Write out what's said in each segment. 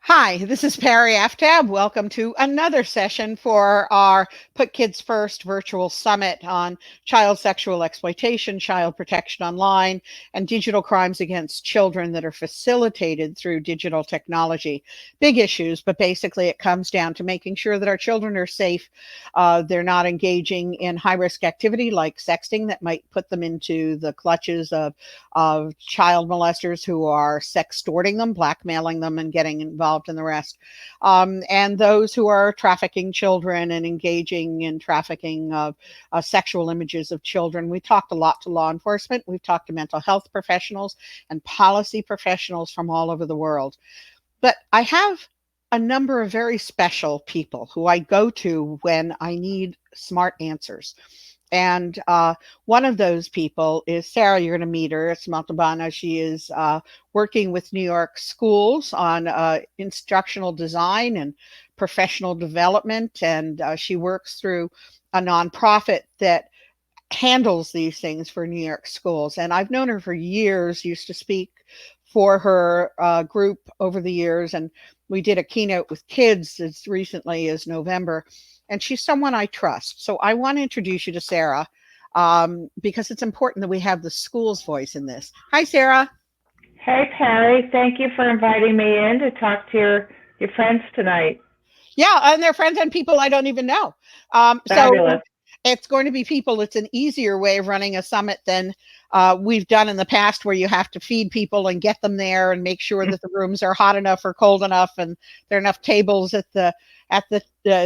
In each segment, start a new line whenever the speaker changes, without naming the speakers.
Hi, this is Parry Aftab. Welcome to another session for our Put Kids First virtual summit on child sexual exploitation, child protection online, and digital crimes against children that are facilitated through digital technology. Big issues, but basically it comes down to making sure that our children are safe. They're not engaging in high-risk activity like sexting that might put them into the clutches of child molesters who are sextorting them, blackmailing them, and getting involved in the rest. And those who are trafficking children and engaging in trafficking of sexual images of children. We talked a lot to law enforcement. We've talked to mental health professionals and policy professionals from all over the world. But I have a number of very special people who I go to when I need smart answers. And one of those people is Sarah. You're going to meet her. It's Martabano. She is working with New York schools on instructional design and professional development. And she works through a nonprofit that handles these things for New York schools. And I've known her for years, used to speak for her group over the years. And we did a keynote with kids as recently as November. And she's someone I trust. So I want to introduce you to Sarah because it's important that we have the school's voice in this. Hi, Sarah.
Hey, Parry. Thank you for inviting me in to talk to your friends tonight.
Yeah, and they're friends and people I don't even know. So it's going to be people. It's an easier way of running a summit than we've done in the past, where you have to feed people and get them there and make sure that the rooms are hot enough or cold enough and there are enough tables at the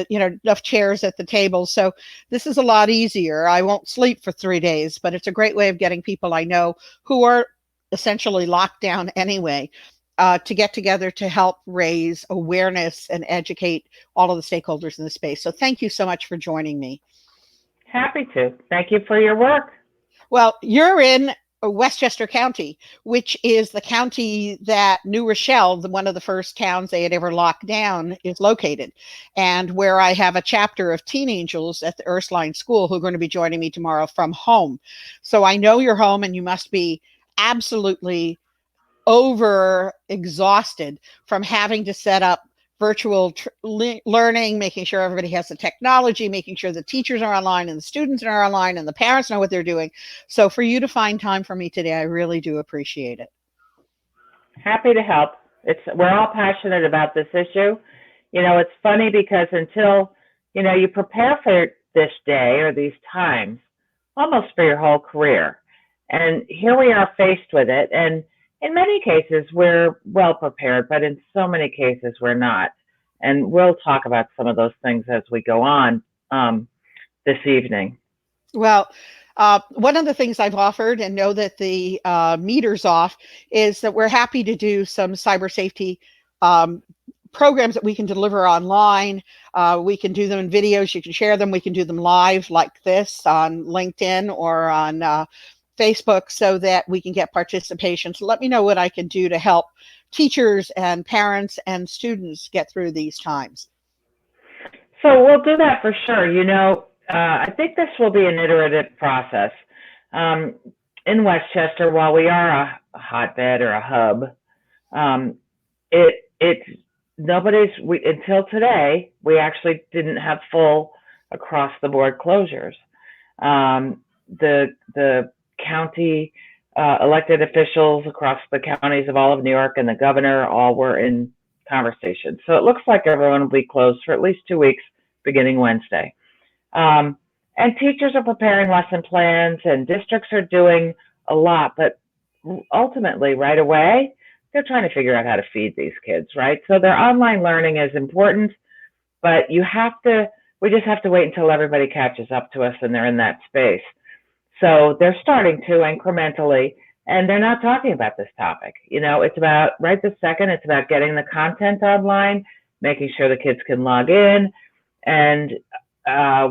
enough chairs at the table. So this is a lot easier. I won't sleep for 3 days, but it's a great way of getting people I know who are essentially locked down anyway to get together to help raise awareness and educate all of the stakeholders in the space. So thank you so much for joining me.
Happy to. Thank you for your work.
Well, you're in Westchester County, which is the county that New Rochelle, one of the first towns they had ever locked down, is located, and where I have a chapter of teen angels at the Ursuline School who are going to be joining me tomorrow from home. So I know you're home and you must be absolutely over exhausted from having to set up virtual learning, making sure everybody has the technology, making sure the teachers are online and the students are online and the parents know what they're doing. So for you to find time for me today, I really do appreciate it.
Happy to help. We're all passionate about this issue. You know, it's funny because until, you prepare for this day or these times almost for your whole career. And here we are faced with it. And in many cases, we're well prepared, but in so many cases, we're not. And we'll talk about some of those things as we go on this evening.
Well, one of the things I've offered, and know that the meter's off, is that we're happy to do some cyber safety programs that we can deliver online. We can do them in videos. You can share them. We can do them live like this on LinkedIn or on Facebook so that we can get participation. So let me know what I can do to help teachers and parents and students get through these times.
So we'll do that for sure. I think this will be an iterative process. In Westchester, while we are a hotbed or a hub, until today, we actually didn't have full across the board closures. The county elected officials across the counties of all of New York and the governor all were in conversation. So it looks like everyone will be closed for at least 2 weeks beginning Wednesday. And teachers are preparing lesson plans and districts are doing a lot, but ultimately right away, they're trying to figure out how to feed these kids, right? So their online learning is important, but we just have to wait until everybody catches up to us and they're in that space. So they're starting to incrementally, and they're not talking about this topic. It's about, right this second, it's about getting the content online, making sure the kids can log in, and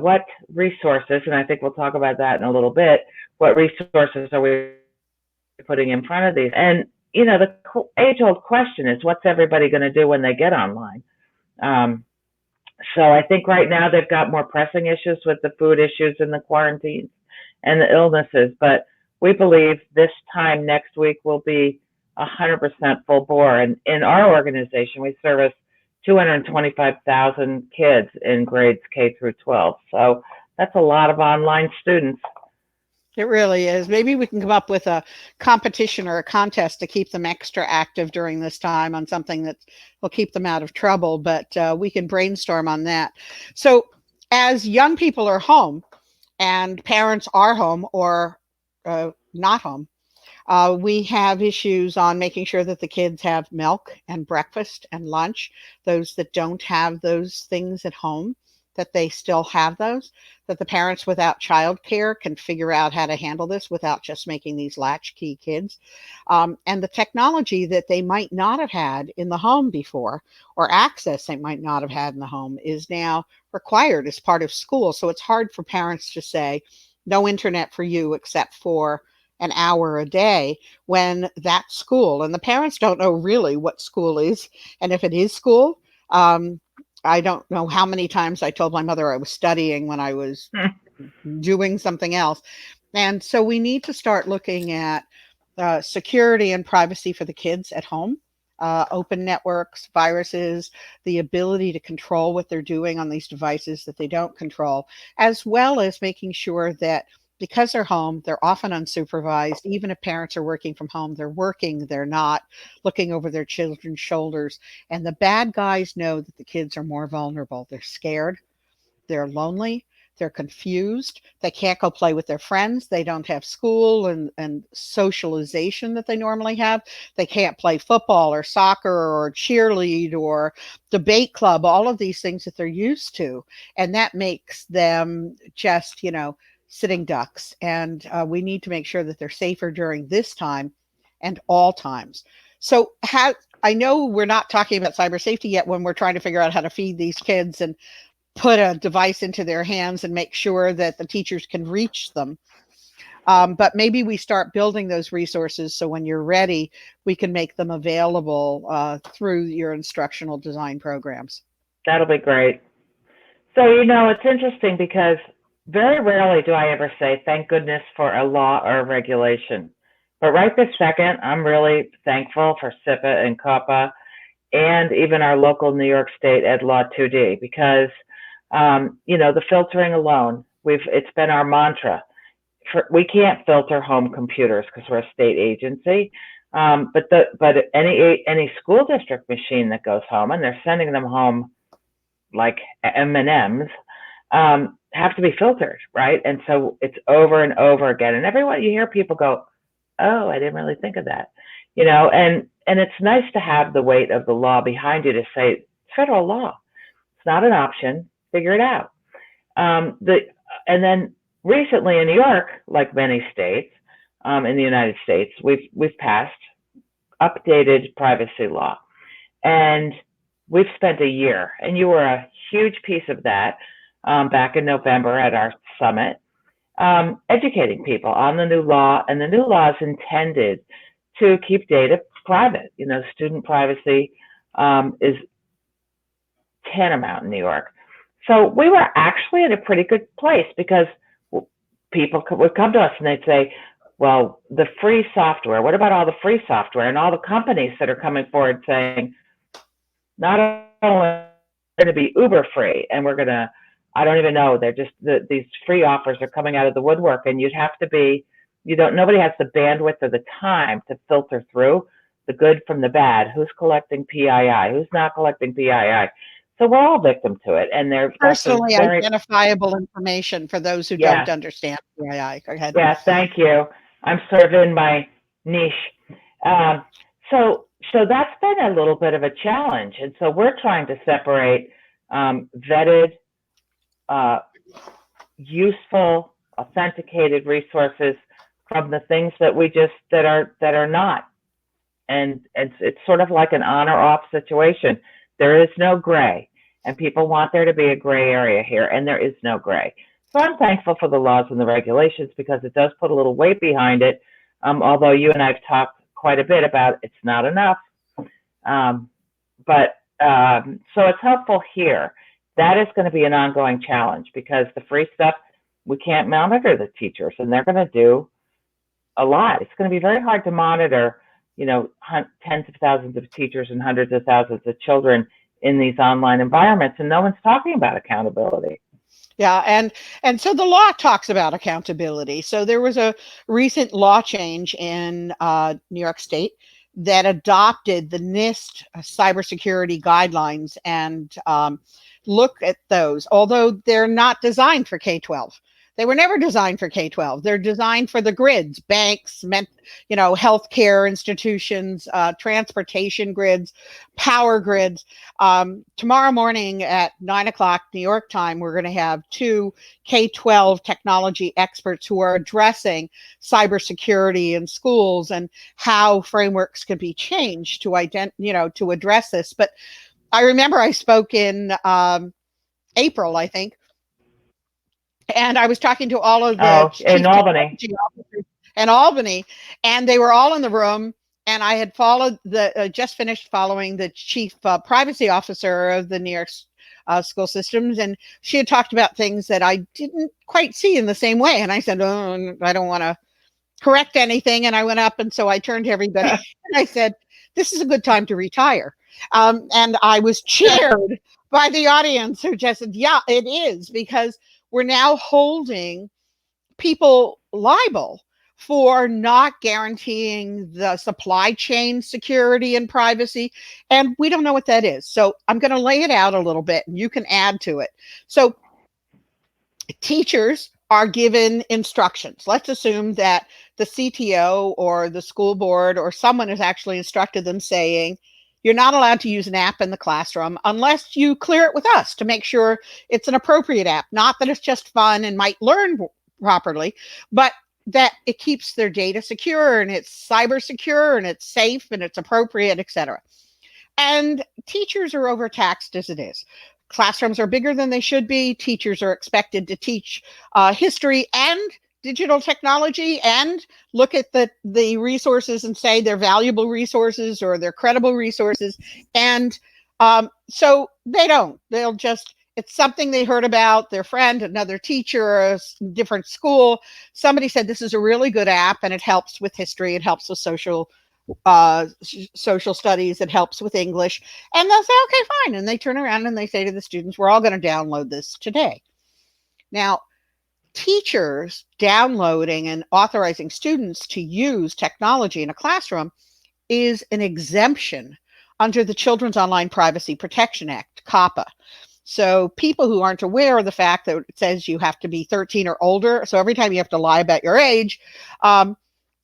what resources, and I think we'll talk about that in a little bit, what resources are we putting in front of these? And, the age-old question is, what's everybody going to do when they get online? So I think right now they've got more pressing issues with the food issues and the quarantines and the illnesses, but we believe this time next week will be 100% full bore. And in our organization, we service 225,000 kids in grades K through 12. So that's a lot of online students.
It really is. Maybe we can come up with a competition or a contest to keep them extra active during this time on something that will keep them out of trouble, but we can brainstorm on that. So as young people are home and parents are home or not home, we have issues on making sure that the kids have milk and breakfast and lunch. Those that don't have those things at home, that they still have those, that the parents without childcare can figure out how to handle this without just making these latchkey kids. And the technology that they might not have had in the home before, or access they might not have had in the home, is now required as part of school. So it's hard for parents to say, no internet for you except for an hour a day, when that's school. And the parents don't know really what school is. And if it is school, I don't know how many times I told my mother I was studying when I was doing something else. And so we need to start looking at security and privacy for the kids at home, open networks, viruses, the ability to control what they're doing on these devices that they don't control, as well as making sure that because they're home, they're often unsupervised. Even if parents are working from home, they're working, they're not looking over their children's shoulders. And the bad guys know that the kids are more vulnerable. They're scared, they're lonely, they're confused, they can't go play with their friends, they don't have school and socialization that they normally have. They can't play football or soccer or cheerlead or debate club, all of these things that they're used to. And that makes them just, sitting ducks. And we need to make sure that they're safer during this time and all times. So I know we're not talking about cyber safety yet when we're trying to figure out how to feed these kids and put a device into their hands and make sure that the teachers can reach them. But maybe we start building those resources so when you're ready, we can make them available through your instructional design programs.
That'll be great. So, it's interesting because very rarely do I ever say, thank goodness for a law or a regulation. But right this second, I'm really thankful for SIPA and COPPA and even our local New York State Ed Law 2D because, the filtering alone, it's been our mantra. We can't filter home computers because we're a state agency. But any school district machine that goes home, and they're sending them home like M&Ms, have to be filtered, right? And so it's over and over again. And everyone, you hear people go, oh, I didn't really think of that, and it's nice to have the weight of the law behind you to say, it's federal law. It's not an option. Figure it out. And then recently in New York, like many states in the United States, we've passed updated privacy law. And we've spent a year, and you were a huge piece of that back in November at our summit, educating people on the new law. And the new law is intended to keep data private. Student privacy is tantamount in New York. So we were actually in a pretty good place because people would come to us and they'd say, well, the free software, what about all the free software? And all the companies that are coming forward saying, not only going to be uber free, and I don't even know, they're just, these free offers are coming out of the woodwork, and you'd have to be, nobody has the bandwidth or the time to filter through the good from the bad. Who's collecting PII? Who's not collecting PII? So we're all victim to it, and they're
personally identifiable information for those who don't understand PII. Go ahead.
Yeah, thank you. I'm sort of in my niche. So that's been a little bit of a challenge, and so we're trying to separate vetted, useful, authenticated resources from the things that that are not, and it's sort of like an on or off situation. There is no gray, and people want there to be a gray area here, and there is no gray. So I'm thankful for the laws and the regulations because it does put a little weight behind it, although you and I have talked quite a bit about it's not enough. So it's helpful here. That is going to be an ongoing challenge because the free stuff, we can't monitor the teachers, and they're going to do a lot. It's going to be very hard to monitor tens of thousands of teachers and hundreds of thousands of children in these online environments, and no one's talking about accountability.
Yeah, and so the law talks about accountability. So there was a recent law change in New York State that adopted the NIST cybersecurity guidelines and look at those, although they're not designed for K-12. They were never designed for K-12. They're designed for the grids, banks, healthcare institutions, transportation grids, power grids. Tomorrow morning at 9 o'clock New York time, we're going to have two K-12 technology experts who are addressing cybersecurity in schools and how frameworks can be changed to to address this. But I remember I spoke in April, I think, and I was talking to all of the
In
chief
Albany.
technology officers in Albany, and they were all in the room. And I had just finished following the chief privacy officer of the New York school systems, and she had talked about things that I didn't quite see in the same way. And I said, "Oh, I don't want to correct anything." And I went up, and so I turned to everybody and I said, "This is a good time to retire." And I was cheered by the audience who just said, "Yeah, it is," because we're now holding people liable for not guaranteeing the supply chain security and privacy. And we don't know what that is. So I'm going to lay it out a little bit and you can add to it. So teachers are given instructions. Let's assume that the CTO or the school board or someone has actually instructed them saying, you're not allowed to use an app in the classroom unless you clear it with us to make sure it's an appropriate app. Not that it's just fun and might learn properly, but that it keeps their data secure and it's cyber secure and it's safe and it's appropriate, etc. And teachers are overtaxed as it is. Classrooms are bigger than they should be. Teachers are expected to teach history and digital technology and look at the resources and say they're valuable resources or they're credible resources. And so they don't. They'll just, it's something they heard about their friend, another teacher, a different school. Somebody said this is a really good app and it helps with history. It helps with social studies. It helps with English. And they'll say, okay, fine. And they turn around and they say to the students, we're all going to download this today. Now, teachers downloading and authorizing students to use technology in a classroom is an exemption under the Children's Online Privacy Protection Act, COPPA. So people who aren't aware of the fact that it says you have to be 13 or older, so every time you have to lie about your age,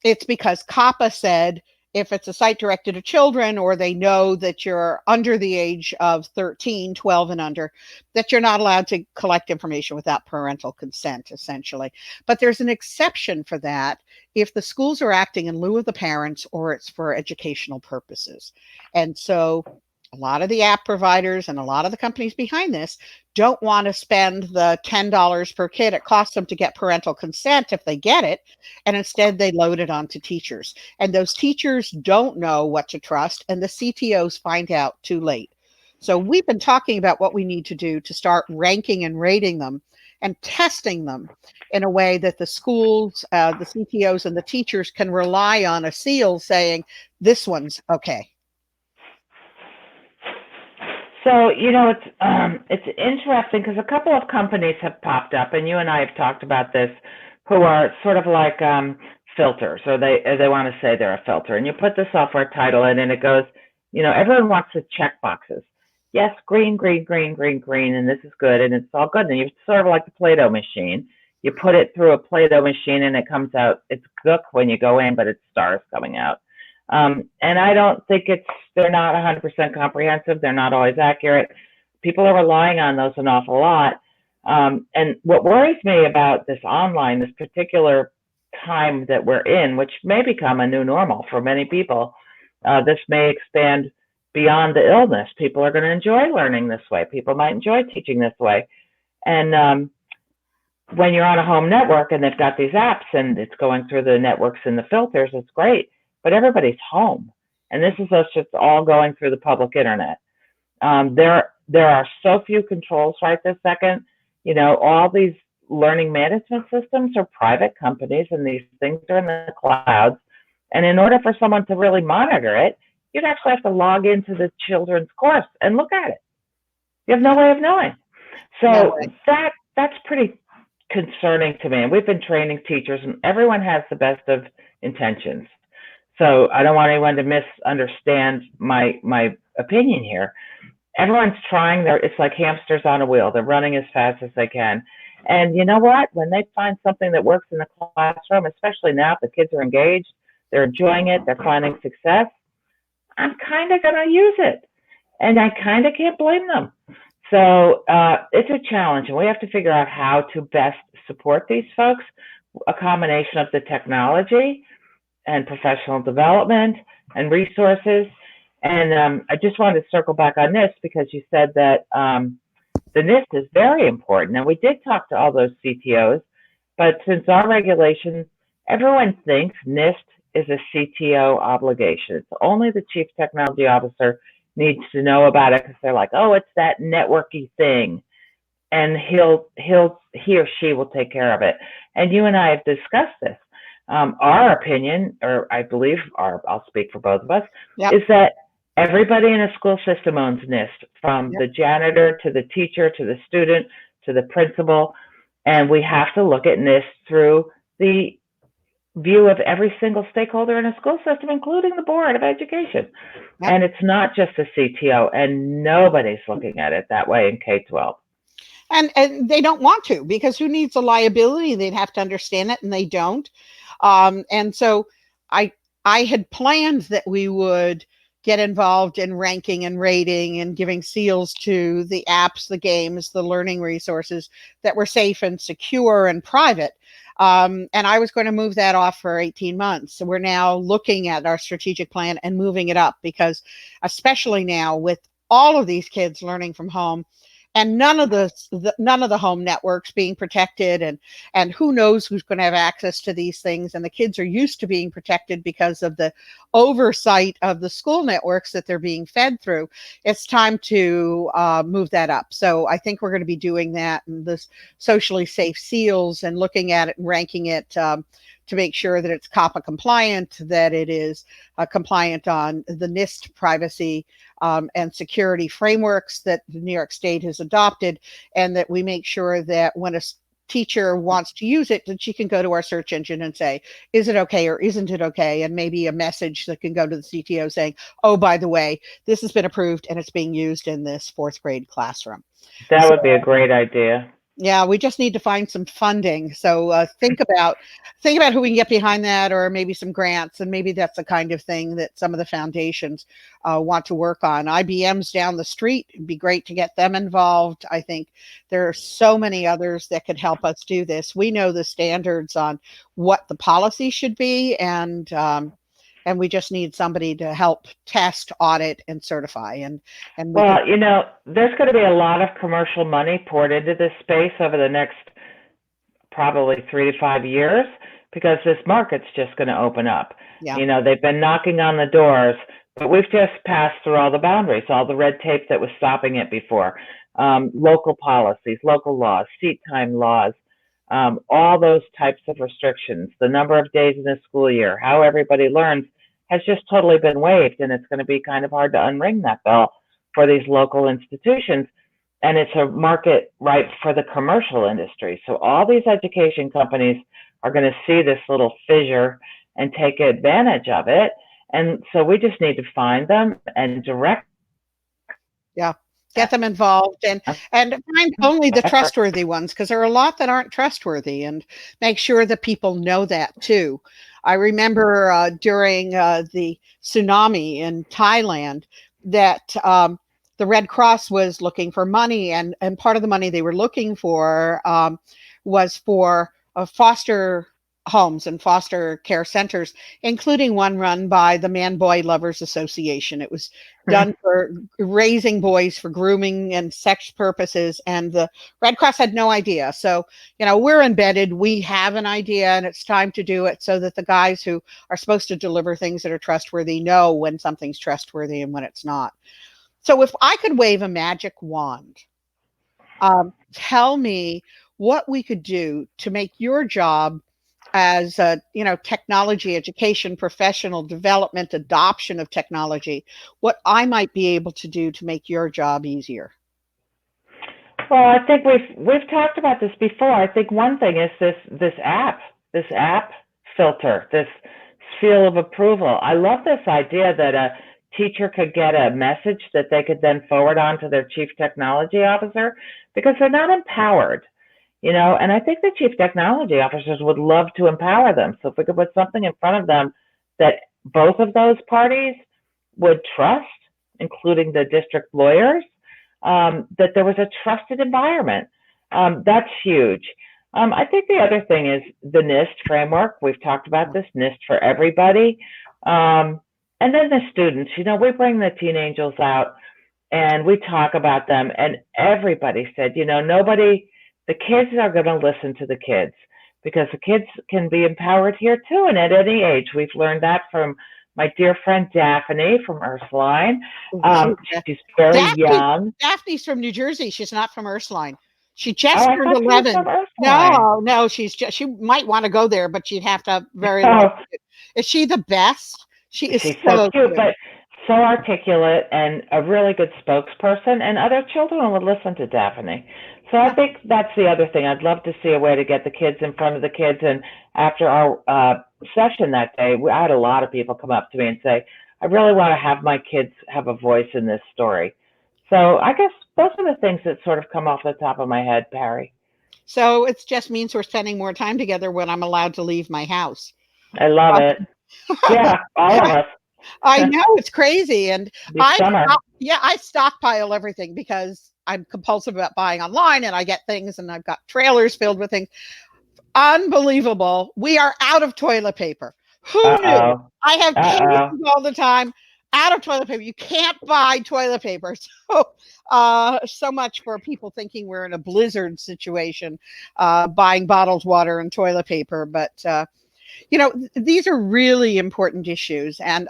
it's because COPPA said if it's a site directed to children or they know that you're under the age of 13, 12 and under, that you're not allowed to collect information without parental consent, essentially. But there's an exception for that if the schools are acting in lieu of the parents or it's for educational purposes. And so a lot of the app providers and a lot of the companies behind this don't want to spend the $10 per kid it costs them to get parental consent if they get it, and instead they load it onto teachers. And those teachers don't know what to trust, and the CTOs find out too late. So we've been talking about what we need to do to start ranking and rating them and testing them in a way that the schools, the CTOs and the teachers can rely on a seal saying, this one's okay.
So, it's interesting because a couple of companies have popped up, and you and I have talked about this, who are sort of like filters, or they want to say they're a filter. And you put the software title in, and it goes, everyone wants to check boxes. Yes, green, green, green, green, green, and this is good, and it's all good. And you sort of like the Play-Doh machine. You put it through a Play-Doh machine, and it comes out, it's gook when you go in, but it's stars coming out. And I don't think they're not 100% comprehensive. They're not always accurate. People are relying on those an awful lot. And what worries me about this online, this particular time that we're in, which may become a new normal for many people, this may expand beyond the illness. People are going to enjoy learning this way. People might enjoy teaching this way. And when you're on a home network and they've got these apps and it's going through the networks and the filters, it's great. But everybody's home, and this is us just all going through the public internet. There are so few controls right this second. All these learning management systems are private companies, and these things are in the clouds. And in order for someone to really monitor it, you'd actually have to log into the children's course and look at it. You have no way of knowing.
No
So
way.
that's pretty concerning to me. And we've been training teachers, and everyone has the best of intentions. So I don't want anyone to misunderstand my opinion here. Everyone's trying it's like hamsters on a wheel. They're running as fast as they can. And you know what? When they find something that works in the classroom, especially now if the kids are engaged, they're enjoying it, they're finding success, I'm kind of going to use it. And I kind of can't blame them. So it's a challenge, and we have to figure out how to best support these folks, a combination of the technology and professional development and resources. And I just wanted to circle back on this because you said that the NIST is very important. And we did talk to all those CTOs, but since our regulation, everyone thinks NIST is a CTO obligation. It's only the chief technology officer needs to know about it because they're like, oh, it's that networky thing. And he or she will take care of it. And you and I have discussed this. Our opinion, or I believe I'll speak for both of us, is that everybody in a school system owns NIST, from the janitor to the teacher to the student to the principal. And we have to look at NIST through the view of every single stakeholder in a school system, including the Board of Education. And it's not just the CTO, and nobody's looking at it that way in K-12.
And they don't want to, because who needs a liability? They'd have to understand it, and they don't. And so I had planned that we would get involved in ranking and rating and giving seals to the apps, the games, the learning resources that were safe and secure and private. And I was going to move that off for 18 months. So we're now looking at our strategic plan and moving it up, because especially now with all of these kids learning from home, and none of the home networks being protected, and who knows who's going to have access to these things. And the kids are used to being protected because of the oversight of the school networks that they're being fed through. It's time to move that up. So I think we're going to be doing that, and the socially safe seals, and looking at it and ranking it to make sure that it's COPPA compliant, that it is compliant on the NIST privacy and security frameworks that the New York State has adopted, and that we make sure that when a teacher wants to use it, that she can go to our search engine and say, is it okay or isn't it okay? And maybe a message that can go to the CTO saying, oh, by the way, this has been approved and it's being used in this fourth grade classroom.
That would be a great idea.
Yeah, we just need to find some funding. So think about who we can get behind that, or maybe some grants, and maybe that's the kind of thing that some of the foundations want to work on. IBM's down the street. It'd be great to get them involved. I think there are so many others that could help us do this. We know the standards on what the policy should be, and we just need somebody to help test, audit, and certify. And
well, there's going to be a lot of commercial money poured into this space over the next probably 3 to 5 years, because this market's just going to open up. Yeah. They've been knocking on the doors, but we've just passed through all the boundaries, all the red tape that was stopping it before. Local policies, local laws, seat time laws, all those types of restrictions, the number of days in the school year, how everybody learns, has just totally been waived, and it's going to be kind of hard to unring that bell for these local institutions. And it's a market ripe for the commercial industry. So all these education companies are going to see this little fissure and take advantage of it. And so we just need to find them and direct.
Yeah. Get them involved, and find only the trustworthy ones, because there are a lot that aren't trustworthy, and make sure that people know that too. I remember during the tsunami in Thailand that the Red Cross was looking for money, and part of the money they were looking for was for foster homes and foster care centers, including one run by the Man Boy Lovers Association. It was done for raising boys for grooming and sex purposes, and the Red Cross had no idea. So, we're embedded, we have an idea, and it's time to do it, so that the guys who are supposed to deliver things that are trustworthy know when something's trustworthy and when it's not. So if I could wave a magic wand, tell me what we could do to make your job as technology education, professional development, adoption of technology, what I might be able to do to make your job easier?
Well, I think we've talked about this before. I think one thing is this app filter, this seal of approval. I love this idea that a teacher could get a message that they could then forward on to their chief technology officer, because they're not empowered, and I think the chief technology officers would love to empower them. So if we could put something in front of them that both of those parties would trust, including the district lawyers, that there was a trusted environment. That's huge. I think the other thing is the NIST framework. We've talked about this, NIST for everybody. And then the students, we bring the teen angels out and we talk about them, and everybody said, the kids are going to listen to the kids, because the kids can be empowered here too, and at any age. We've learned that from my dear friend Daphne from Ursuline. She's very young.
Daphne's from New Jersey. She's not from Ursuline. She just
turned
turned 11. No, she might want to go there, but she'd have to very long. Is she the best? She's
so cute, but so articulate and a really good spokesperson, and other children would listen to Daphne. So I think that's the other thing. I'd love to see a way to get the kids in front of the kids. And after our session that day, I had a lot of people come up to me and say, I really want to have my kids have a voice in this story. So I guess those are the things that sort of come off the top of my head, Parry.
So it just means we're spending more time together when I'm allowed to leave my house.
I love it. Yeah, all of us.
I know, it's crazy. And I stockpile everything because I'm compulsive about buying online, and I get things, and I've got trailers filled with things. Unbelievable. We are out of toilet paper. Who knew? I have cases all the time, out of toilet paper. You can't buy toilet paper. So much for people thinking we're in a blizzard situation, buying bottled water and toilet paper. But, these are really important issues. And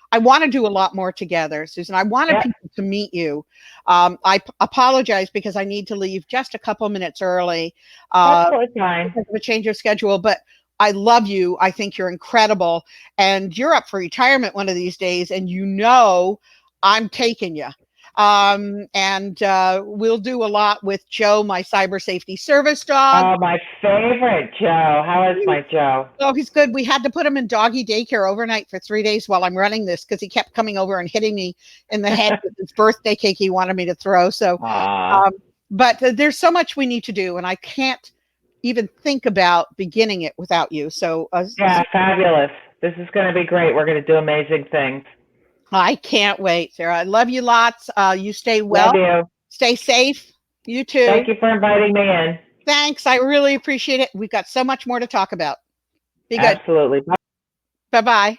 I want to do a lot more together, Susan. I wanted people to meet you. I apologize because I need to leave just a couple minutes early.
That's totally fine.
Because of a change of schedule, but I love you. I think you're incredible, and you're up for retirement one of these days, and I'm taking you. And we'll do a lot with Joe, my cyber safety service dog.
Oh, my favorite, Joe. How is my Joe?
Oh, he's good. We had to put him in doggy daycare overnight for 3 days while I'm running this, because he kept coming over and hitting me in the head with his birthday cake he wanted me to throw. So, but there's so much we need to do, and I can't even think about beginning it without you. So,
fabulous. This is going to be great. We're going to do amazing things.
I can't wait, Sarah. I love you lots. You stay well.
Love you.
Stay safe. You too.
Thank you for inviting me in.
Thanks. I really appreciate it. We've got so much more to talk about. Be good.
Absolutely.
Bye-bye.